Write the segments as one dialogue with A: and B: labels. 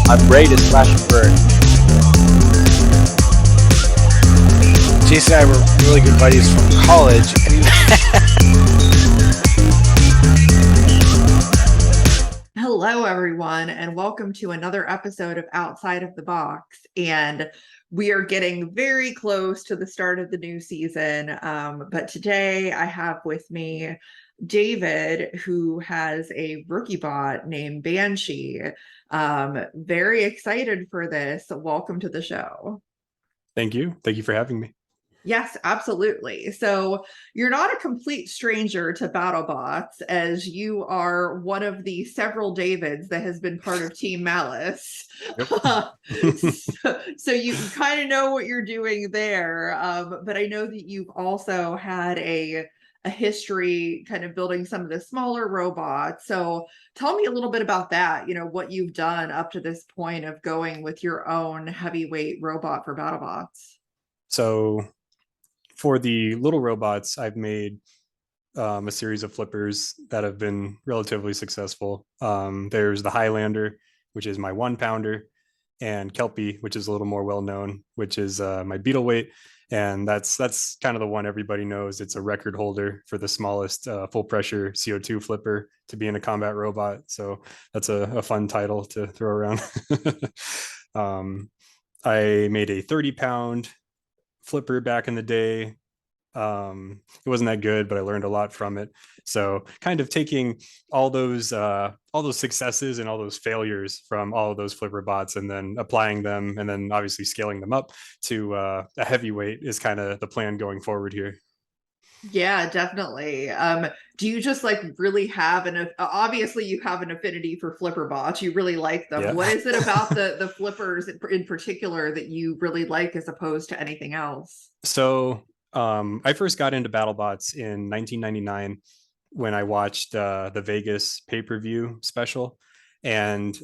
A: I'm ready to splash and burn.
B: Jason and I were really good buddies from college, and
C: Hello, everyone, and welcome to another episode of Outside of the Box. And we are getting very close to the start of the new season. But today I have with me David, who has a rookie bot named Banshee. Very excited for this. Welcome to the show.
D: Thank you. Thank you for having me.
C: Yes, absolutely. So you're not a complete stranger to BattleBots, as you are one of the several Davids that has been part of Team Malice.
D: Yep.
C: So you kind of know what you're doing there. But I know that you've also had a history kind of building some of the smaller robots. So tell me a little bit about that, what you've done up to this point of going with your own heavyweight robot for BattleBots.
D: So for the little robots, I've made a series of flippers that have been relatively successful. There's the Highlander, which is my 1-pounder, and Kelpie, which is a little more well-known, which is my beetle weight. And that's kind of the one everybody knows. It's a record holder for the smallest full pressure CO2 flipper to be in a combat robot. So that's a fun title to throw around. I made a 30-pound flipper back in the day. It wasn't that good, but I learned a lot from it. So kind of taking all those successes and all those failures from all of those flipper bots and then applying them and then obviously scaling them up to a heavyweight is kind of the plan going forward here.
C: Yeah, definitely. Do you just really have obviously you have an affinity for flipper bots. You really like them.
D: Yeah.
C: What is it about the flippers in particular that you really like as opposed to anything else?
D: So I first got into BattleBots in 1999 when I watched the Vegas pay-per-view special, and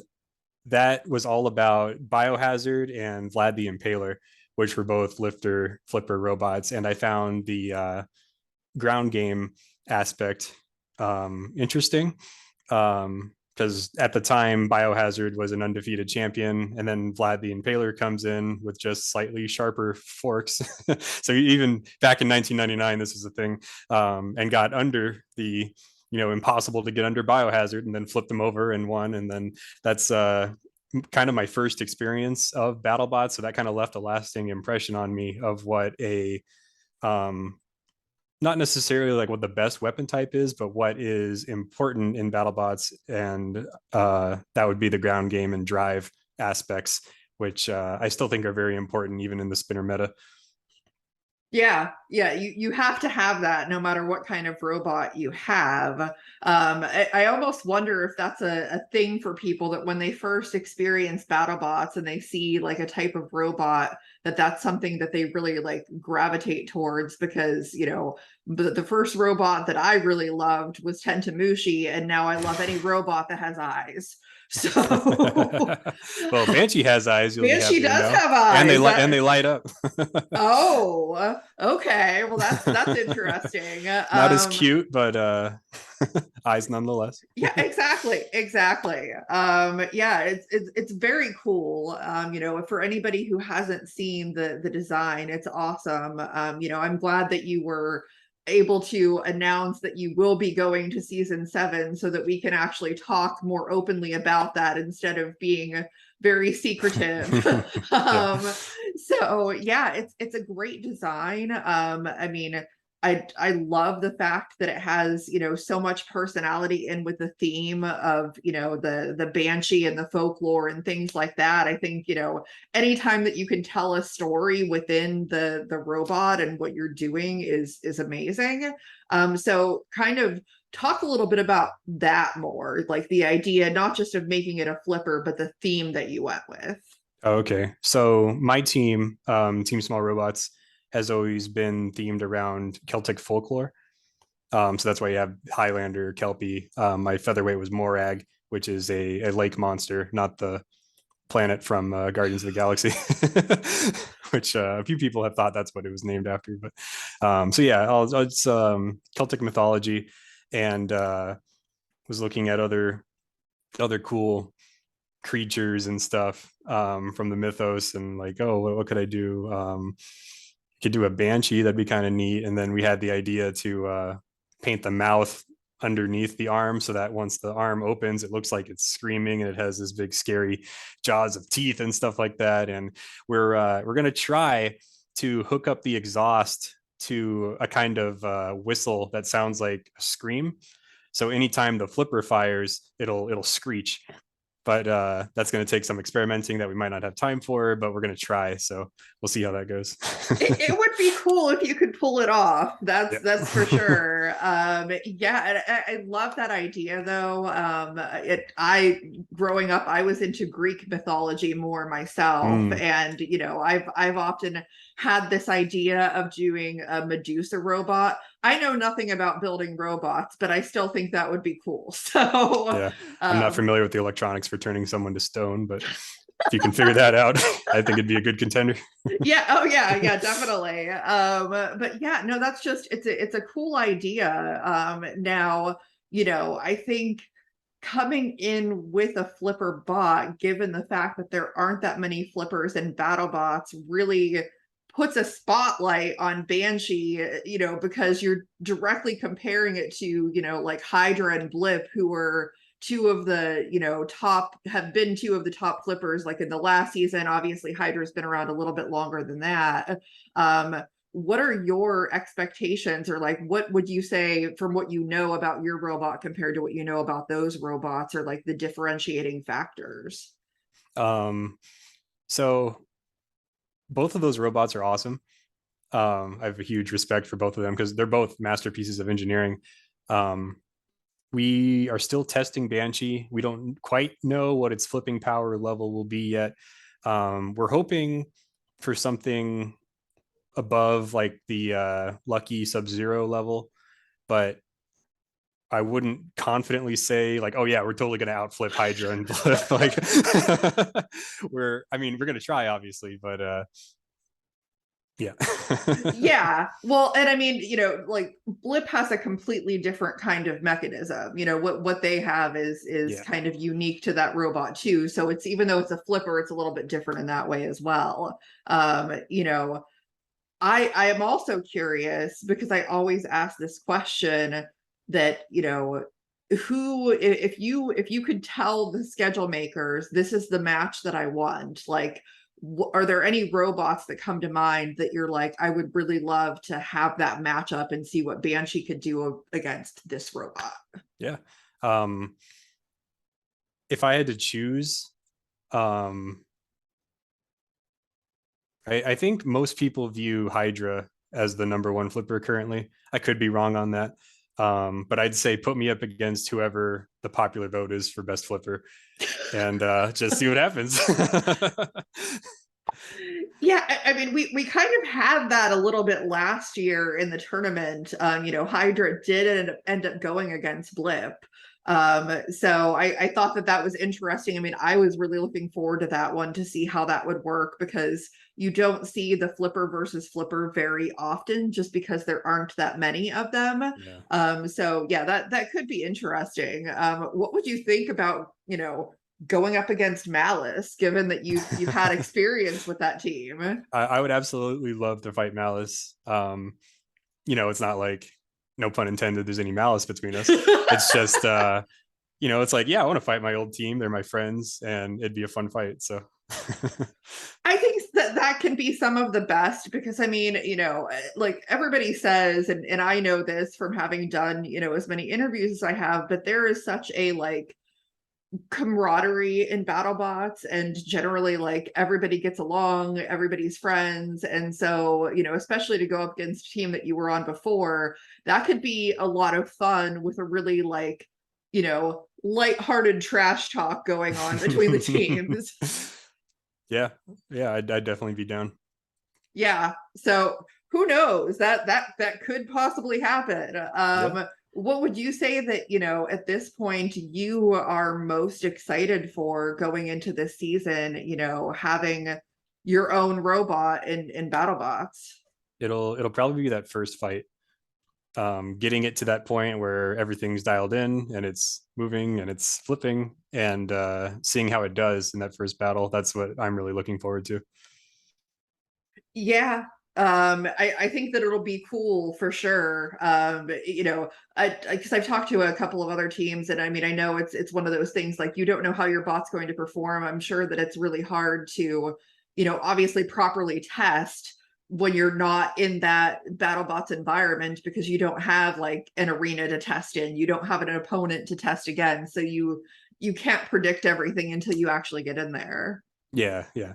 D: that was all about Biohazard and Vlad the Impaler, which were both flipper robots. And I found the ground game aspect interesting, because at the time Biohazard was an undefeated champion, and then Vlad the Impaler comes in with just slightly sharper forks. So even back in 1999, this was a thing, and got under the impossible to get under Biohazard, and then flipped them over and won. And then that's kind of my first experience of BattleBots, so that kind of left a lasting impression on me of what a not necessarily like what the best weapon type is, but what is important in BattleBots, and that would be the ground game and drive aspects, which I still think are very important even in the spinner meta.
C: Yeah, you have to have that no matter what kind of robot you have. I almost wonder if that's a thing for people, that when they first experience BattleBots and they see a type of robot, that's something that they really gravitate towards, because the first robot that I really loved was Tentamushi, and now I love any robot that has eyes. So
D: well, Banshee has eyes.
C: Banshee does have eyes,
D: and they light up.
C: Oh, okay. Well, that's interesting.
D: Not as cute, but eyes nonetheless.
C: Yeah, exactly. Yeah, it's very cool. For anybody who hasn't seen the design, it's awesome. I'm glad that you were able to announce that you will be going to season 7, so that we can actually talk more openly about that instead of being very secretive. So yeah, it's a great design. I love the fact that it has so much personality in with the theme of the Banshee and the folklore and things like that. I think anytime that you can tell a story within the robot and what you're doing is amazing. So kind of talk a little bit about that more, like the idea not just of making it a flipper, but the theme that you went with.
D: Okay, so my team, Team Small Robots, has always been themed around Celtic folklore. So that's why you have Highlander, Kelpie. My featherweight was Morag, which is a lake monster, not the planet from Guardians of the Galaxy, which a few people have thought that's what it was named after. But so yeah, it's Celtic mythology, and was looking at other cool creatures and stuff from the mythos, and like, oh, what could I do? Could do a banshee, that'd be kind of neat. And then we had the idea to paint the mouth underneath the arm so that once the arm opens, it looks like it's screaming and it has this big scary jaws of teeth and stuff like that. And we're gonna try to hook up the exhaust to a kind of whistle that sounds like a scream. So anytime the flipper fires, it'll screech. But that's going to take some experimenting that we might not have time for, but we're going to try. So we'll see how that goes.
C: It would be cool if you could pull it off. That's for sure. Yeah, I love that idea though. I growing up, I was into Greek mythology more myself, and I've often had this idea of doing a Medusa robot. I know nothing about building robots, but I still think that would be cool. So
D: yeah, I'm not familiar with the electronics for turning someone to stone, but if you can figure that out, I think it'd be a good contender.
C: Yeah. Oh yeah, definitely. But yeah, no, that's just it's a cool idea. Now, I think coming in with a flipper bot, given the fact that there aren't that many flippers and battle bots, really puts a spotlight on Banshee, because you're directly comparing it to, like Hydra and Blip, who were two of the top flippers like in the last season. Obviously Hydra's been around a little bit longer than that. What are your expectations, or like what would you say from what you know about your robot compared to what you know about those robots, or like the differentiating factors?
D: So both of those robots are awesome. I have a huge respect for both of them because they're both masterpieces of engineering. We are still testing Banshee. We don't quite know what its flipping power level will be yet. We're hoping for something above like the Lucky Sub-Zero level, but I wouldn't confidently say like, oh yeah, we're totally going to outflip Hydra and Blip. Like we're going to try obviously, but yeah.
C: Yeah. Well, and I mean, like Blip has a completely different kind of mechanism. What they have is kind of unique to that robot too. So it's, even though it's a flipper, it's a little bit different in that way as well. I am also curious because I always ask this question that, who, if you could tell the schedule makers, this is the match that I want, like, are there any robots that come to mind that you're like, I would really love to have that matchup and see what Banshee could do against this robot?
D: Yeah. If I had to choose, I think most people view Hydra as the #1 flipper currently. I could be wrong on that. But I'd say put me up against whoever the popular vote is for best flipper and just see what happens.
C: Yeah, I mean, we kind of had that a little bit last year in the tournament. Hydra did end up going against Blip. So I thought that was interesting. I mean, I was really looking forward to that one to see how that would work, because you don't see the flipper versus flipper very often just because there aren't that many of them.
D: Yeah.
C: So yeah, that could be interesting. What would you think about, going up against Malice, given that you've had experience with that team?
D: I would absolutely love to fight Malice. It's not like, no pun intended, there's any malice between us. It's just it's like, yeah, I want to fight my old team. They're my friends and it'd be a fun fight. So
C: I think that can be some of the best, because I mean, like everybody says, and I know this from having done, as many interviews as I have, but there is such a like camaraderie in BattleBots, and generally like everybody gets along, everybody's friends. And so, especially to go up against a team that you were on before, that could be a lot of fun with a really like, lighthearted trash talk going on between the teams.
D: Yeah, I'd definitely be down.
C: Yeah, so who knows, that could possibly happen. What would you say that, at this point you are most excited for going into this season, having your own robot in BattleBots?
D: It'll probably be that first fight. getting it to that point where everything's dialed in and it's moving and it's flipping, and seeing how it does in that first battle. That's what I'm really looking forward to.
C: Yeah. I think that it'll be cool for sure. You know, because I've talked to a couple of other teams, and I mean, I know it's one of those things like you don't know how your bot's going to perform. I'm sure that it's really hard to, you know, obviously properly test when you're not in that BattleBots environment, because you don't have like an arena to test in, you don't have an opponent to test again, so you can't predict everything until you actually get in there.
D: Yeah, yeah.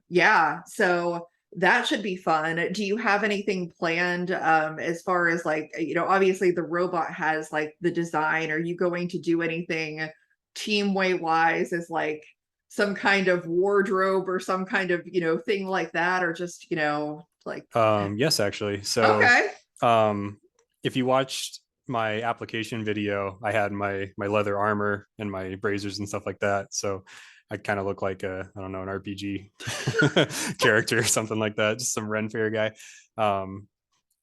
C: Yeah, so that should be fun. Do you have anything planned as far as like, you know, obviously the robot has like the design. Are you going to do anything team way wise as like some kind of wardrobe or some kind of, you know, thing like that, or just, you know, like
D: Yes, actually. So
C: okay.
D: um if you watched my application video, I had my leather armor and my braziers and stuff like that. So I kind of look like a, I don't know, an RPG character or something like that, just some Ren Fair guy.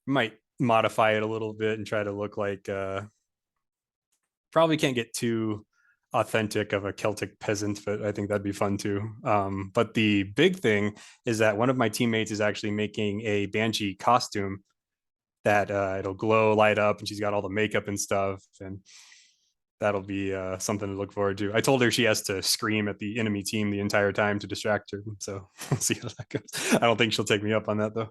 D: Might modify it a little bit and try to look like, probably can't get too authentic of a Celtic peasant, but I think that'd be fun too. But the big thing is that one of my teammates is actually making a Banshee costume that it'll glow, light up, and she's got all the makeup and stuff, and that'll be something to look forward to. I told her she has to scream at the enemy team the entire time to distract her, so we'll see how that goes. I don't think she'll take me up on that though.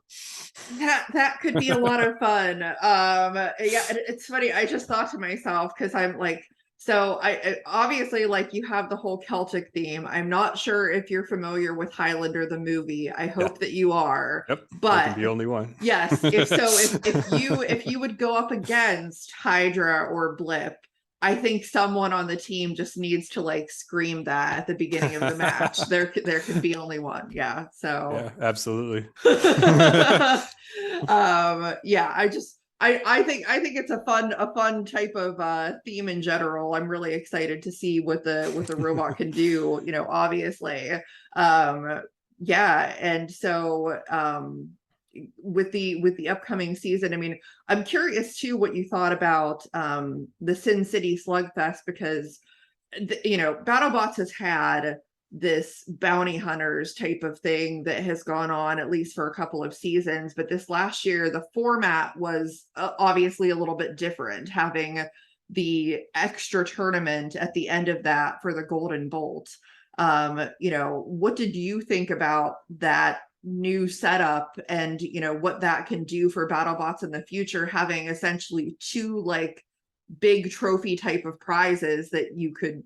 C: That could be a lot of fun. Yeah, it's funny. I just thought to myself, because I'm like, so obviously like you have the whole Celtic theme. I'm not sure if you're familiar with Highlander the movie. I
D: Yeah.
C: hope that you are.
D: Yep. There can
C: But
D: be only one.
C: yes, if you would go up against Hydra or Blip, I think someone on the team just needs to like scream that at the beginning of the match. There can be only one. Yeah. So
D: Yeah, absolutely.
C: yeah, I think it's a fun type of theme in general. I'm really excited to see what the robot can do, you know, obviously. Yeah, and so with the upcoming season, I mean, I'm curious too what you thought about the Sin City Slugfest, because you know, BattleBots has had this bounty hunters type of thing that has gone on at least for a couple of seasons, but this last year the format was obviously a little bit different, having the extra tournament at the end of that for the Golden Bolt. You know, what did you think about that new setup, and you know what that can do for BattleBots in the future, having essentially two like big trophy type of prizes that you could,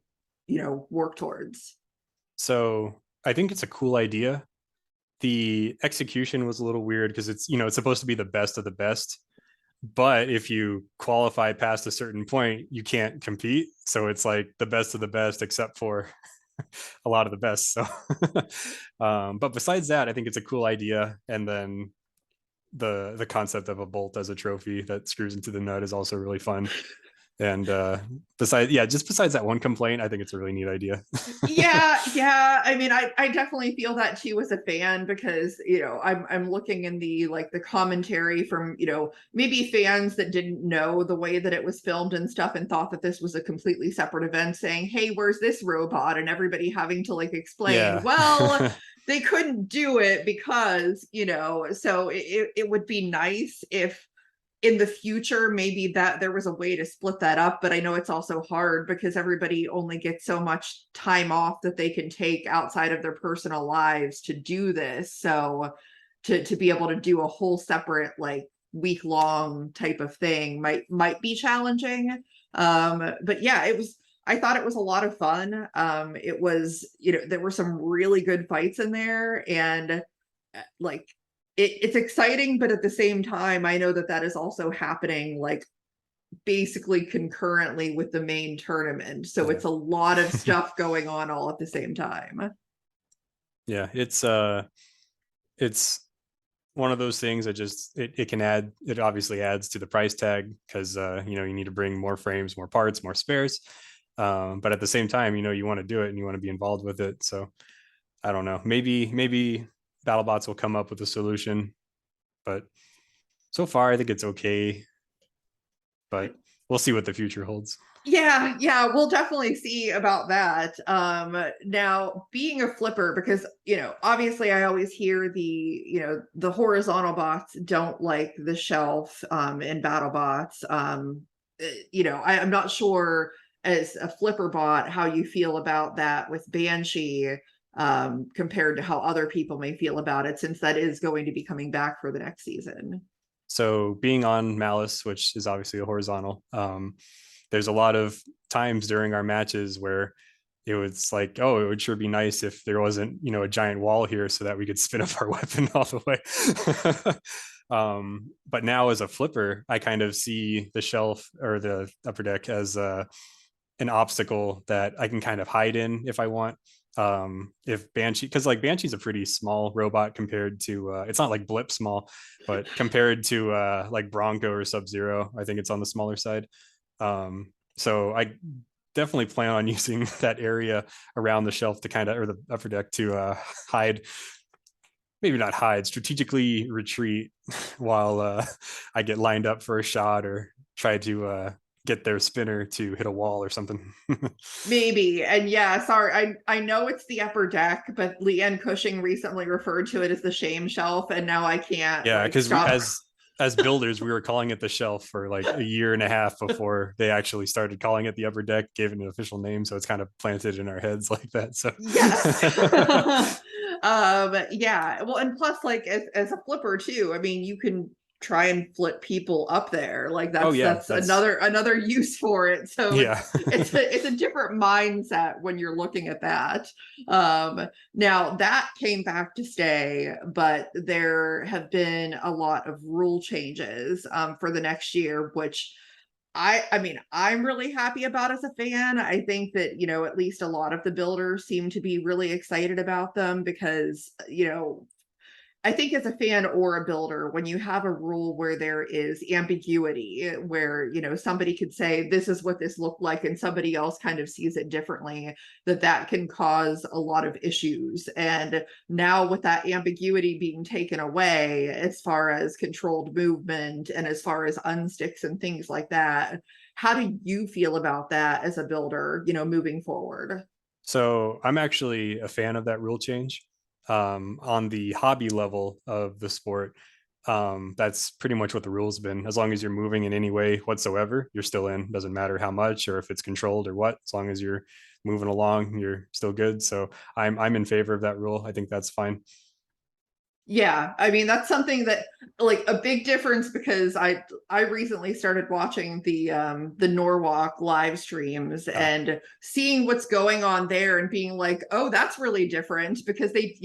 C: you know, work towards?
D: So I think it's a cool idea. The execution was a little weird because it's, you know, it's supposed to be the best of the best, but if you qualify past a certain point, you can't compete. So it's like the best of the best, except for a lot of the best. So, but besides that, I think it's a cool idea. And then the concept of a bolt as a trophy that screws into the nut is also really fun. And besides, yeah, just besides that one complaint, I think it's a really neat idea.
C: Yeah, I mean, I definitely feel that too as a fan, because you know I'm looking in the like the commentary from, you know, maybe fans that didn't know the way that it was filmed and stuff and thought that this was a completely separate event, saying, hey, where's this robot, and everybody having to like explain,
D: Yeah.
C: well, they couldn't do it because, you know, so it would be nice if in the future maybe that there was a way to split that up, but I know it's also hard because everybody only gets so much time off that they can take outside of their personal lives to do this. So to be able to do a whole separate like week long type of thing might be challenging. But yeah, it was, I thought it was a lot of fun. It was, you know, there were some really good fights in there, and like it's exciting, but at the same time, I know that that is also happening like basically concurrently with the main tournament. So
D: Yeah.
C: it's a lot of stuff going on all at the same time.
D: Yeah, it's one of those things that just it can add, it obviously adds to the price tag because you know, you need to bring more frames, more parts, more spares. But at the same time, you know, you want to do it and you want to be involved with it. So I don't know. Maybe BattleBots will come up with a solution, but So far, I think it's okay, but we'll see what the future holds.
C: Yeah, we'll definitely see about that. Now being a flipper, because obviously I always hear the horizontal bots don't like the shelf in battle bots. I'm not sure as a flipper bot how you feel about that with Banshee compared to how other people may feel about it, since that is going to be coming back for the next season.
D: So being on Malice, which is obviously a horizontal, there's a lot of times during our matches where it was like, oh, it would sure be nice if there wasn't, a giant wall here so that we could spin up our weapon all the way. But now as a flipper, I kind of see the shelf or the upper deck as an obstacle that I can kind of hide in if I want. If Banshee, because like Banshee's a pretty small robot compared to it's not like Blip small, but compared to like Bronco or Sub-Zero, I think it's on the smaller side. So I definitely plan on using that area around the shelf to kind of, or the upper deck to hide, maybe not hide, strategically retreat while I get lined up for a shot or try to get their spinner to hit a wall or something.
C: Maybe. And yeah, sorry, I know it's the upper deck, but Leanne Cushing recently referred to it as the shame shelf, and now I can't
D: Yeah,
C: like
D: because
C: stop.
D: as builders, we were calling it the shelf for like a year and a half before they actually started calling it the upper deck, gave it an official name. So it's kind of planted in our heads like that. So
C: Yes. Yeah. Well, and plus, like as a flipper too, I mean, you can try and flip people up there. Like
D: oh
C: that's
D: yeah,
C: that's
D: that's
C: another use for it. So
D: yeah.
C: it's a different mindset when you're looking at that. Now that came back to stay, but there have been a lot of rule changes for the next year, which I mean, I'm really happy about as a fan. I think that, at least a lot of the builders seem to be really excited about them because, I think as a fan or a builder, when you have a rule where there is ambiguity, where, somebody could say, this is what this looked like, and somebody else kind of sees it differently, that can cause a lot of issues. And now with that ambiguity being taken away, as far as controlled movement and as far as unsticks and things like that, how do you feel about that as a builder, moving forward?
D: So I'm actually a fan of that rule change. On the hobby level of the sport, that's pretty much what the rules have been. As long as you're moving in any way whatsoever, you're still in. Doesn't matter how much or if it's controlled or what. As long as you're moving along, you're still good. So I'm in favor of that rule. I think that's fine.
C: Yeah, I mean that's something that like a big difference because I recently started watching the Norwalk live streams
D: Oh,
C: and seeing what's going on there and being like, oh, that's really different because they,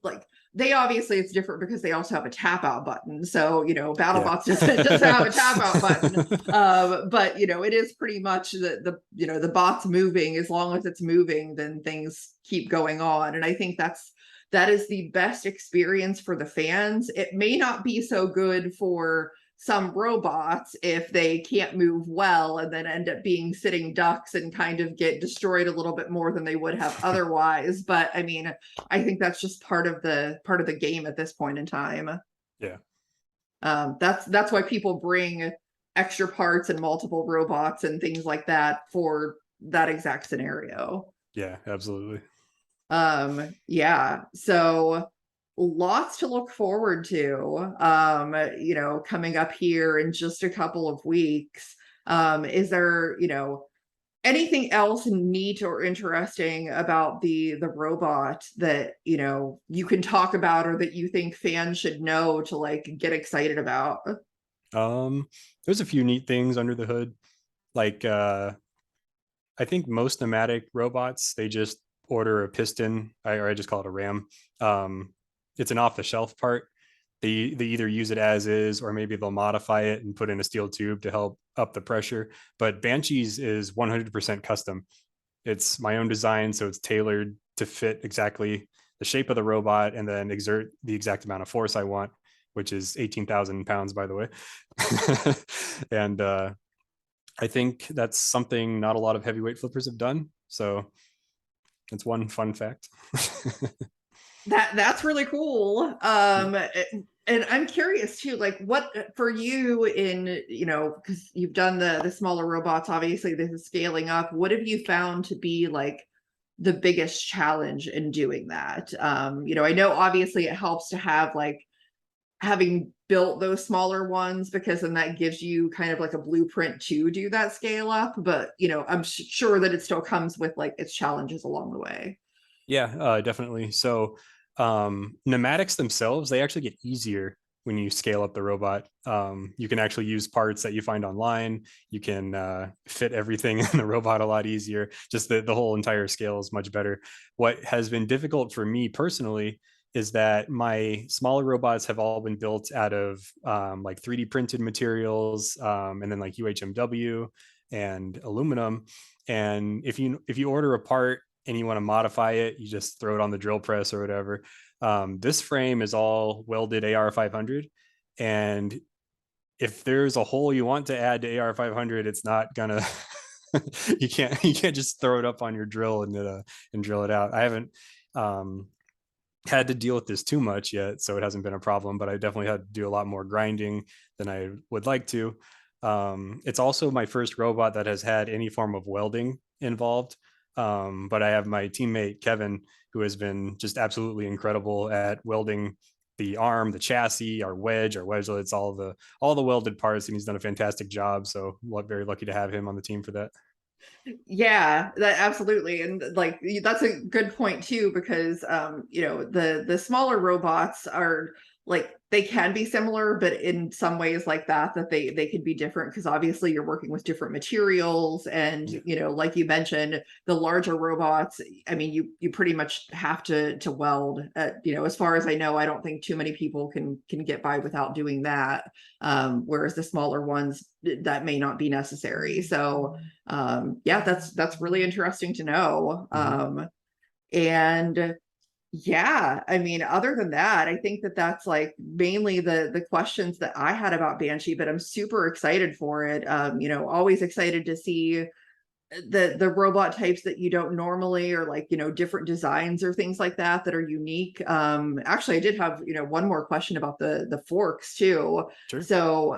C: like they obviously it's different because they also have a tap out button. So,
D: yeah.
C: BattleBots doesn't have a tap out button. But it is pretty much the bot's moving. As long as it's moving, then things keep going on. And I think that is the best experience for the fans. It may not be so good for some robots if they can't move well and then end up being sitting ducks and kind of get destroyed a little bit more than they would have otherwise. But I mean, I think that's just part of the game at this point in time.
D: Yeah.
C: That's why people bring extra parts and multiple robots and things like that for that exact scenario.
D: Yeah, absolutely.
C: Yeah, so lots to look forward to, coming up here in just a couple of weeks. Is there, anything else neat or interesting about the robot that, you can talk about or that you think fans should know to like get excited about?
D: There's a few neat things under the hood. Like I think most pneumatic robots, they just order a piston, or I just call it a ram. It's an off-the-shelf part. They either use it as is, or maybe they'll modify it and put in a steel tube to help up the pressure. But Banshee's is 100% custom. It's my own design, so it's tailored to fit exactly the shape of the robot and then exert the exact amount of force I want, which is 18,000 pounds, by the way. And I think that's something not a lot of heavyweight flippers have done. So it's one fun fact.
C: That's really cool. And I'm curious too, like what for you in, because you've done the smaller robots, obviously this is scaling up. What have you found to be like the biggest challenge in doing that? I know obviously it helps to have like having built those smaller ones, because then that gives you kind of like a blueprint to do that scale up. But I'm sure that it still comes with like its challenges along the way.
D: Yeah, definitely. So pneumatics themselves, they actually get easier when you scale up the robot. You can actually use parts that you find online. You can fit everything in the robot a lot easier. Just the whole entire scale is much better. What has been difficult for me personally is that my smaller robots have all been built out of like 3D printed materials, and then like UHMW and aluminum. And if you order a part and you want to modify it, you just throw it on the drill press or whatever. This frame is all welded AR 500, and if there's a hole you want to add to AR 500, it's not gonna. you can't just throw it up on your drill and drill it out. I haven't had to deal with this too much yet, so it hasn't been a problem. But I definitely had to do a lot more grinding than I would like to. It's also my first robot that has had any form of welding involved. But I have my teammate Kevin, who has been just absolutely incredible at welding the arm, the chassis, our wedgelets, all the welded parts, and he's done a fantastic job. So very lucky to have him on the team for that.
C: Yeah, that absolutely. And like that's a good point too, because the smaller robots are like they can be similar, but in some ways like that they can be different, because obviously you're working with different materials. And
D: Yeah.
C: like you mentioned, the larger robots, I mean, you pretty much have to weld. As far as I know, I don't think too many people can get by without doing that. Whereas the smaller ones, that may not be necessary. So yeah, that's really interesting to know. And yeah, I mean, other than that, I think that's like mainly the questions that I had about Banshee, but I'm super excited for it. Always excited to see the robot types that you don't normally, or like different designs or things like that are unique. Actually, I did have one more question about the forks too.
D: Sure.
C: So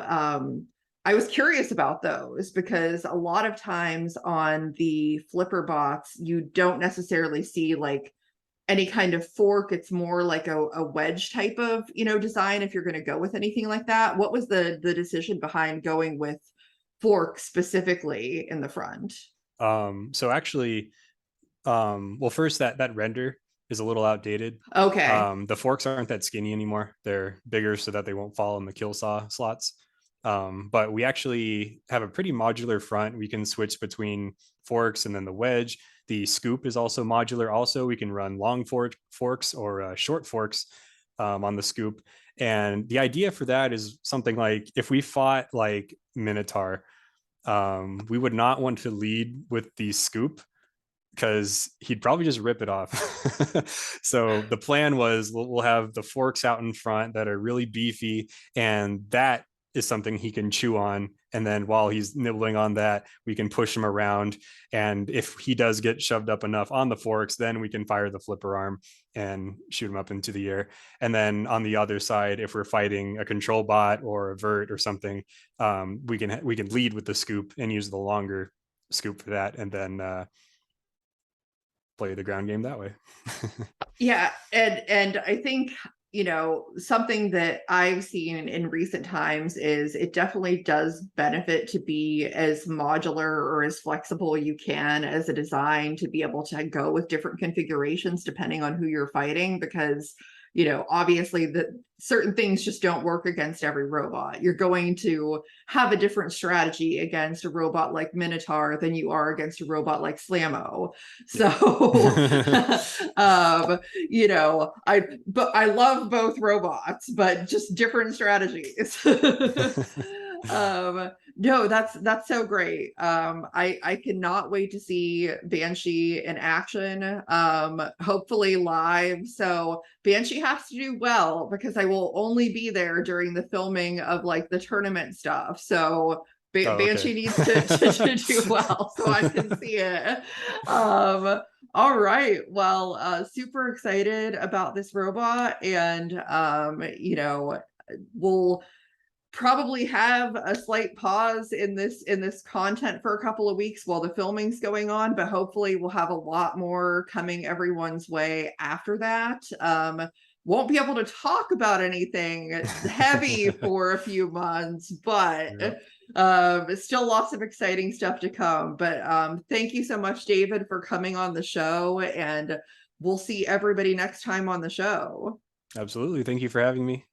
C: I was curious about those, because a lot of times on the flipper bots you don't necessarily see like any kind of fork. It's more like a wedge type of design, if you're going to go with anything like that. What was the decision behind going with forks specifically in the front?
D: So actually, well, first that render is a little outdated.
C: Okay.
D: The forks aren't that skinny anymore. They're bigger so that they won't fall in the kill saw slots. But we actually have a pretty modular front. We can switch between forks and then the wedge. The scoop is also modular. Also, we can run long forks or short forks on the scoop. And the idea for that is something like if we fought like Minotaur, we would not want to lead with the scoop because he'd probably just rip it off. So the plan was we'll have the forks out in front that are really beefy, and that is something he can chew on. And then while he's nibbling on that, we can push him around. And if he does get shoved up enough on the forks, then we can fire the flipper arm and shoot him up into the air. And then on the other side, if we're fighting a control bot or a vert or something, we can lead with the scoop and use the longer scoop for that, and then play the ground game that way.
C: Yeah, and I think something that I've seen in recent times is it definitely does benefit to be as modular or as flexible you can as a design, to be able to go with different configurations depending on who you're fighting, because obviously the certain things just don't work against every robot. You're going to have a different strategy against a robot like Minotaur than you are against a robot like Slammo. So I love both robots, but just different strategies. No, that's so great. I cannot wait to see Banshee in action, hopefully live. So Banshee has to do well, because I will only be there during the filming of like the tournament stuff. So Banshee needs to do well so I can see it. All right. Well, super excited about this robot. And we'll probably have a slight pause in this content for a couple of weeks while the filming's going on, but hopefully we'll have a lot more coming everyone's way after that. Won't be able to talk about anything heavy for a few months, but still lots of exciting stuff to come. But thank you so much, David, for coming on the show, and we'll see everybody next time on the show.
D: Absolutely. Thank you for having me.